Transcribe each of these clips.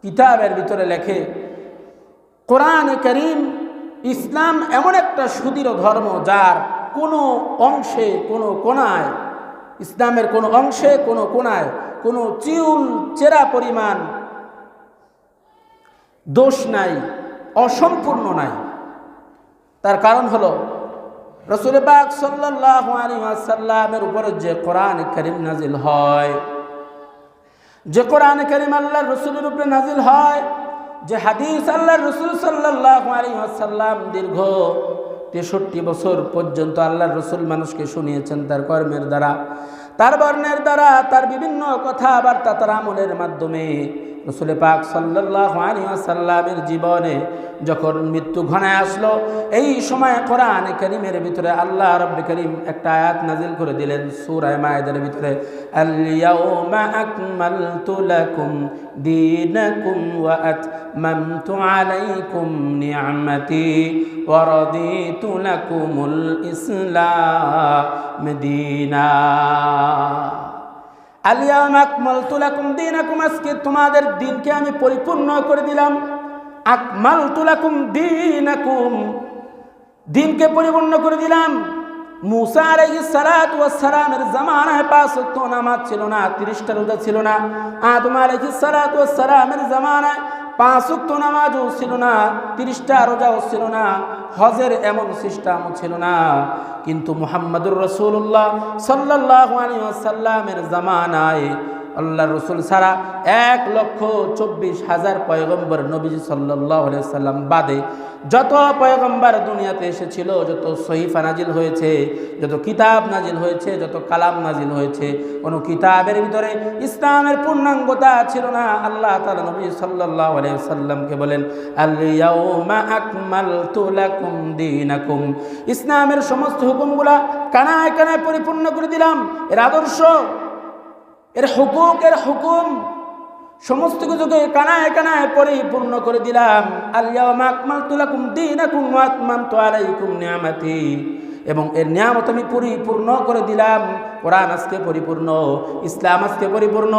কিতাবের ভিতরে লেখে কোরআনে কারীম ইসলাম এমন একটা সুদৃঢ় ধর্ম যার কোনো অংশে কোনো কোণায়, ইসলামের কোনো অংশে কোনো কোণায় কোনো চিউল চেরা পরিমাণ দোষ নাই, অসম্পূর্ণ নাই। তার কারণ হলো রাসূল পাক সাল্লাল্লাহু আলাইহি ওয়াসাল্লামের উপরে যে কোরআন কারীম নাজিল হয়, যে কোরআন কারীম আল্লাহর রাসূলের উপরে নাজিল হয়, যে হাদিস আল্লাহর রাসূল সাল্লাল্লাহু আলাইহি ওয়াসাল্লাম দীর্ঘ 63 বছর পর্যন্ত আল্লাহর রাসূল মানুষকে শুনিয়েছেন তার কর্মের দ্বারা, তার বর্ণের দ্বারা, তার বিভিন্ন কথাবার্তা, তার আমলের মাধ্যমে। রাসূল পাক সাল্লাল্লাহু আলাইহি ওয়াসাল্লামের জীবনে যখন মৃত্যু ঘনায় আসলো, এই সময় কোরআন কারীমের ভিতরে আল্লাহ রাব্বুল কারীম একটা আয়াত নাজিল করে দিলেন সূরা মায়েদার ভিতরে, আল ইয়াউমা আকমালতু লাকুম দীনাকুম ওয়া আতমামতু আলাইকুম নি'মাতি ওয়া রাদিতু লাকুমুল ইসলাম দীনা। আল ইয়াউমা আকমালতু লাকুম দীনাকুম, আজকে তোমাদের দিনকে আমি পরিপূর্ণ করে দিলাম। আকমালতু লাকুম দীনাকুম, দিনকে পরিপূর্ণ করে দিলাম। মুসা আলাইহিস সালাতু ওয়াস সালামের জামানায় 5 ওয়াক্ত নামাজ ছিল না, 30টা রোজা ছিল না। আদম আলাইহিস সালাতু ওয়াস সালামের জামানায় 5 ওয়াক্ত নামাজও ছিল না, 30টা রোজাও ছিল না, হজের এমন সিস্টেমও ছিল না। কিন্তু মুহাম্মদুর রাসূলুল্লাহ সাল্লাল্লাহু আলাইহি ওয়াসাল্লামের জামানায় আল্লাহর রাসূল ছাড়া 1,24,000 পয়গম্বর নবীজি সাল্লাল্লাহু আলাইহি ওয়াসাল্লাম বাদে যত পয়গম্বর দুনিয়াতে এসেছিল, যত সহিফা নাজিল হয়েছে, যত কিতাব নাজিল হয়েছে, যত কালাম নাজিল হয়েছে, কোনো কিতাবের ভিতরে ইসলামের পূর্ণাঙ্গতা ছিল না। আল্লাহ তাআলা নবী সাল্লাল্লাহু আলাইহি ওয়াসাল্লামকে বলেন, আল ইয়াউমা আকমালতু লাকুম দীনাকুম, ইসলামের সমস্ত হুকুমগুলা কানায় কানায় পরিপূর্ণ করে দিলাম। এর আদর্শ, এর হুকুক, এর হুকুম সমস্ত কিছুকে কানায় কানায় পরিপূর্ণ করে দিলাম। আল ইয়াউমা আকমালতু লাকুম দীনাকুম ওয়া আতমামতু আলাইকুম নি'মাতি, এবং এর নিয়ামত আমি পরিপূর্ণ করে দিলাম। কোরআন আজকে পরিপূর্ণ, ইসলাম আজকে পরিপূর্ণ।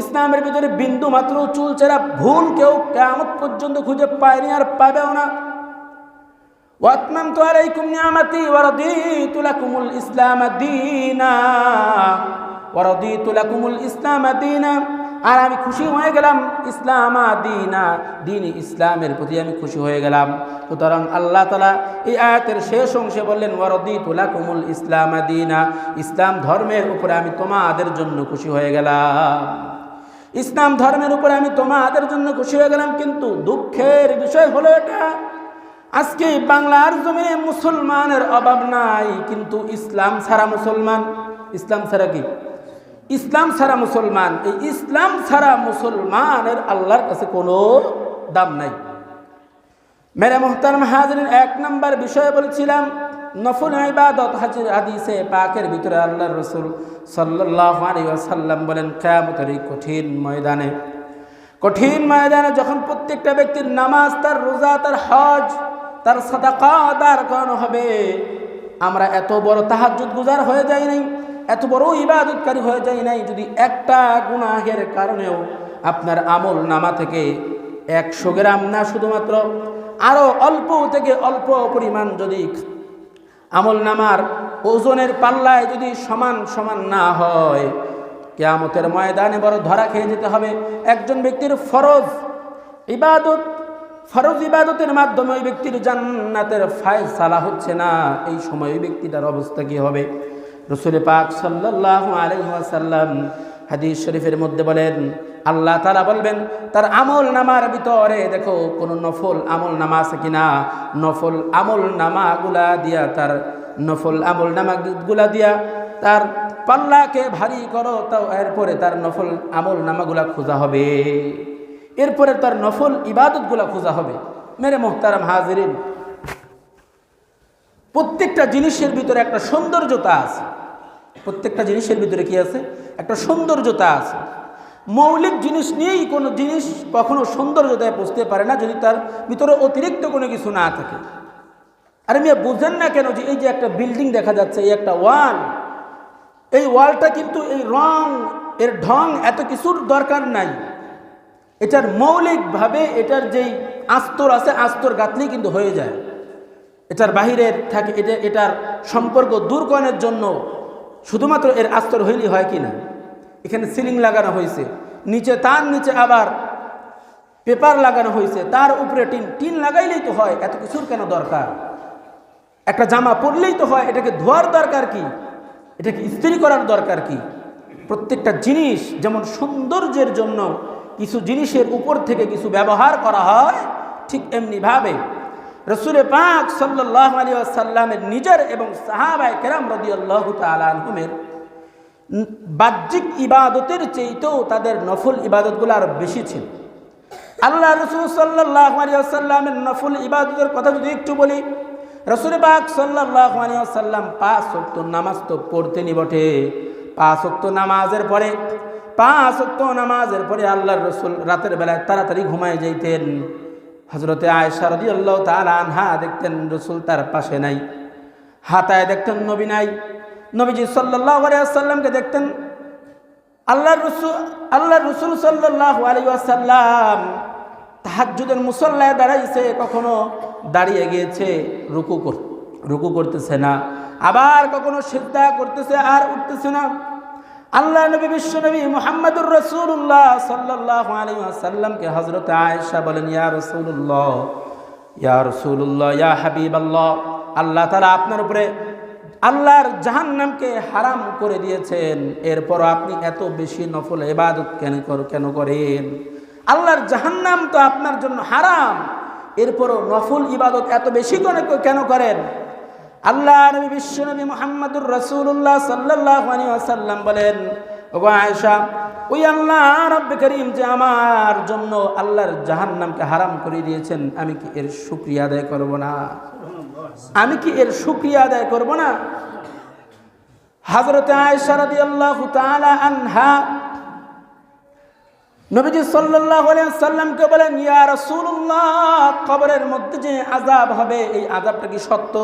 ইসলামের ভিতরে বিন্দু মাত্র চুলচেরা ভুল কেউ কিয়ামত পর্যন্ত খুঁজে পায়নি আর পাবেও না। ওয়া আতমামতু আলাইকুম নি'মাতি ওয়া রাদিতু লাকুমুল ইসলাম দীনা, ওয়া রাদিতু লাকুমুল ইসলাম দীনা, আর আমি খুশি হয়ে গেলাম ইসলাম দীনা, দিন ইসলামের প্রতি আমি খুশি হয়ে গেলাম। সুতরাং আল্লাহ তাআলা এই আয়াতের শেষ অংশে বললেন, ওয়া রাদিতু লাকুমুল ইসলাম দীনা, ইসলাম ধর্মের উপরে আমি তোমাদের জন্য খুশি হয়ে গেলাম, ইসলাম ধর্মের উপরে আমি তোমাদের জন্য খুশি হয়ে গেলাম। কিন্তু দুঃখের বিষয় হলো এটা, আজকে বাংলার জমিনে মুসলমানের অভাব নাই, কিন্তু ইসলাম ছাড়া মুসলমান, ইসলাম ছাড়া কি? ইসলাম ছাড়া মুসলমান। এই ইসলাম ছাড়া মুসলমানের আল্লাহর কাছে কোনো দাম নাই। মেরে মুহতারাম হাজিরিন, 1 নম্বর বিষয় বলেছিলাম নফল ইবাদত। হাদিসে পাকের ভিতরে আল্লাহর রাসূল সাল্লাল্লাহু আলাইহি ওয়াসাল্লাম বলেন, কিয়ামতের কঠিন ময়দানে, কঠিন ময়দানে যখন প্রত্যেকটা ব্যক্তির নামাজ, তার রোজা, তার হজ, তার সাদাকা আদার করানো হবে, আমরা এত বড় তাহাজ্জুদ গুজার হয়ে যাই নাই, এত বড় ইবাদতকারী হয়ে যায় নাই, যদি একটা গুনাহের কারণেও আপনার আমল নামা থেকে 100 গ্রাম না, শুধুমাত্র আরো অল্প থেকে অল্প পরিমাণ যদি আমল নামার ওজনের পাল্লায় যদি সমান সমান না হয়, কিয়ামতের ময়দানে বড় ধরা খেয়ে যেতে হবে। একজন ব্যক্তির ফরজ ইবাদতের মাধ্যমে ওই ব্যক্তির জান্নাতের ফায়সালা হচ্ছে না, এই সময় ওই ব্যক্তিটার অবস্থা কি হবে? রাসূল পাক সাল্লাল্লাহু আলাইহি ওয়াসাল্লাম হাদিস শরীফের মধ্যে বলেন, আল্লাহ তাআলা বলবেন তার আমল নামার ভিতরে দেখো কোনো নফল আমল নামা আছে কিনা, নফল আমল নামাগুলা দিয়া, তার নফল আমল নামাগুলা দিয়া তার পাল্লাকে ভারী করো, তাও এরপরে তার নফল আমল নামাগুলা খোঁজা হবে, এরপরে তার নফল ইবাদতগুলা খোঁজা হবে। মেরে মুহতারাম হাজিরিন, প্রত্যেকটা জিনিসের ভিতরে একটা সৌন্দর্যতা আছে, প্রত্যেকটা জিনিসের ভিতরে কি আছে? একটা সৌন্দর্যতা আছে। মৌলিক জিনিস নিয়েই কোনো জিনিস কখনো সৌন্দর্যতায় পৌঁছতে পারে না যদি তার ভিতরে অতিরিক্ত কোনো কিছু না থাকে। আর আমি বুঝেন না কেন যে এই যে একটা বিল্ডিং দেখা যাচ্ছে, এই একটা ওয়াল, এই ওয়ালটা কিন্তু এই রং, এর ঢং, এত কিছুর দরকার নাই। এটার মৌলিকভাবে এটার যেই আস্তর আছে, আস্তর গাঁথলেই কিন্তু হয়ে যায়। এটার বাহিরের থাকে এটার সম্পর্ক দূর করার জন্য শুধুমাত্র এর আস্তর হইলেই হয় কি না? এখানে সিলিং লাগানো হয়েছে, নিচে তার নিচে আবার পেপার লাগানো হয়েছে, তার উপরে টিন লাগাইলেই তো হয়, এত কিছুর কেন দরকার? একটা জামা পরলেই তো হয়, এটাকে ধোয়ার দরকার কি? এটাকে ইস্ত্রি করার দরকার কি? প্রত্যেকটা জিনিস যেমন সৌন্দর্যের জন্য কিছু জিনিসের উপর থেকে কিছু ব্যবহার করা হয়, ঠিক এমনিভাবে রসুল পাক সাল্লাল্লাহু আলাইহি ওয়াসাল্লামের নিজের এবং সাহাবায়ে কেরাম রাদিয়াল্লাহু তাআলা আনহুমের বাহ্যিক ইবাদতের চেয়েও তাদের নফল ইবাদতগুলো আরো বেশি ছিল। আল্লাহ রসুল সাল্লাল্লাহু আলাইহি ওয়াসাল্লামের নফল ইবাদতের কথা যদি একটু বলি, রসুল পাক সাল্লাল্লাহু আলাইহি ওয়াসাল্লাম 5 ওয়াক্ত নামাজ তো পড়তেনই বটে। 5 ওয়াক্ত নামাজের পরে আল্লাহর রসুল রাতের বেলায় তাড়াতাড়ি ঘুমায় যাইতেন। হযরতে আয়েশা রাদিয়াল্লাহু তাআলা আনহা দেখতেন রসুল তার পাশে নাই, হাতায় দেখতেন নবী নাই। নবীজি সাল্লাল্লাহু আলাইহি ওয়াসাল্লামকে দেখতেন, আল্লাহর রসুল সাল্লাল্লাহু আলাইহি ওয়াসাল্লাম তাহাজ্জুদের মুসল্লায় দাঁড়াইছে, কখনো দাঁড়িয়ে গিয়েছে রুকু করতেছে না, আবার কখনো সিজদা করতেছে আর উঠতেছে না। আল্লাহ নবী বিশ্বনবী মুহাম্মদুর রাসূলুল্লাহ সাল্লাল্লাহু আলাইহি ওয়াসাল্লামকে হযরত আয়েশা বলেন, ইয়া রাসূলুল্লাহ, ইয়া হাবিবাল্লাহ, আল্লাহ তাআলা আপনার উপরে আল্লাহর জাহান্নামকে হারাম করে দিয়েছেন, এরপর আপনি এত বেশি নফল ইবাদত কেন করেন? আল্লাহর জাহান্নাম তো আপনার জন্য হারাম, এরপরও নফল ইবাদত এত বেশি কেন করেন? আল্লাহ নবী বিশ্বনবী মুহাম্মদুর রাসূলুল্লাহ সাল্লাল্লাহু আলাইহি ওয়াসাল্লাম বলেন, ওগো আয়েশা, ওই আল্লাহ রব্বে করিম যে আমার জন্য আল্লাহর জাহান্নামকে হারাম করে দিয়েছেন, আমি কি এর শুকরিয়া আদায় করব না? হযরতে আয়েশা রাদিয়াল্লাহু তাআলা আনহা নবীজি সাল্লাল্লাহু আলাইহি ওয়াসাল্লামকে বলেন, ইয়া রাসূলুল্লাহ, কবরের মধ্যে যে আযাব হবে এই আযাবটা কি সত্য?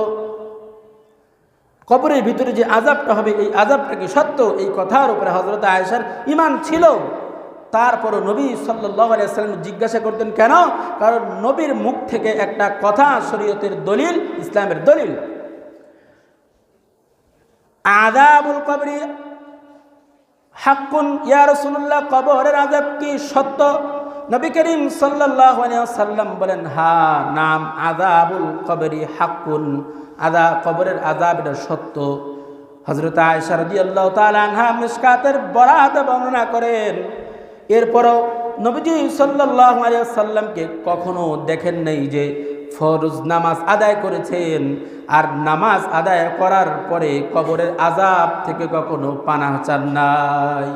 কবরের ভিতরে যে আযাবটা হবে এই আযাবটা কি সত্য? এই কথার উপরে হযরত আয়েশার ঈমান ছিল। তারপরও নবী সাল্লাল্লাহু আলাইহি ওয়াসাল্লাম জিজ্ঞাসা করতেন কেন? কারণ নবীর মুখ থেকে একটা কথা শরীয়তের দলিল, ইসলামের দলিল। আযাবুল কবরি হাক্কুন, ইয়া রাসূলুল্লাহ, কবরের আযাব কি সত্য? নবী করিম সাল্লাল্লাহু আলাইহি ওয়াসাল্লাম বলেন, হ্যাঁ, নাম আযাবুল কবরি হাক্কুন, কবরের আযাব এটা সত্য। হযরত আয়েশা রাদিয়াল্লাহু তাআলা আনহা মিশকাতের বরাতে বর্ণনা করেন, এরপরও নবীজি সাল্লাল্লাহু আলাইহি ওয়াসাল্লামকে কখনো দেখেন নাই যে ফরজ নামাজ আদায় করেছেন আর নামাজ আদায় করার পরে কবরের আযাব থেকে কখনো পানাহ চান নাই।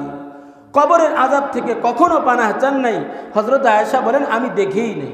কবরের আযাব থেকে কখনো পানাহ চান নাই। হযরত আয়েশা বলেন, আমি দেখিই নাই।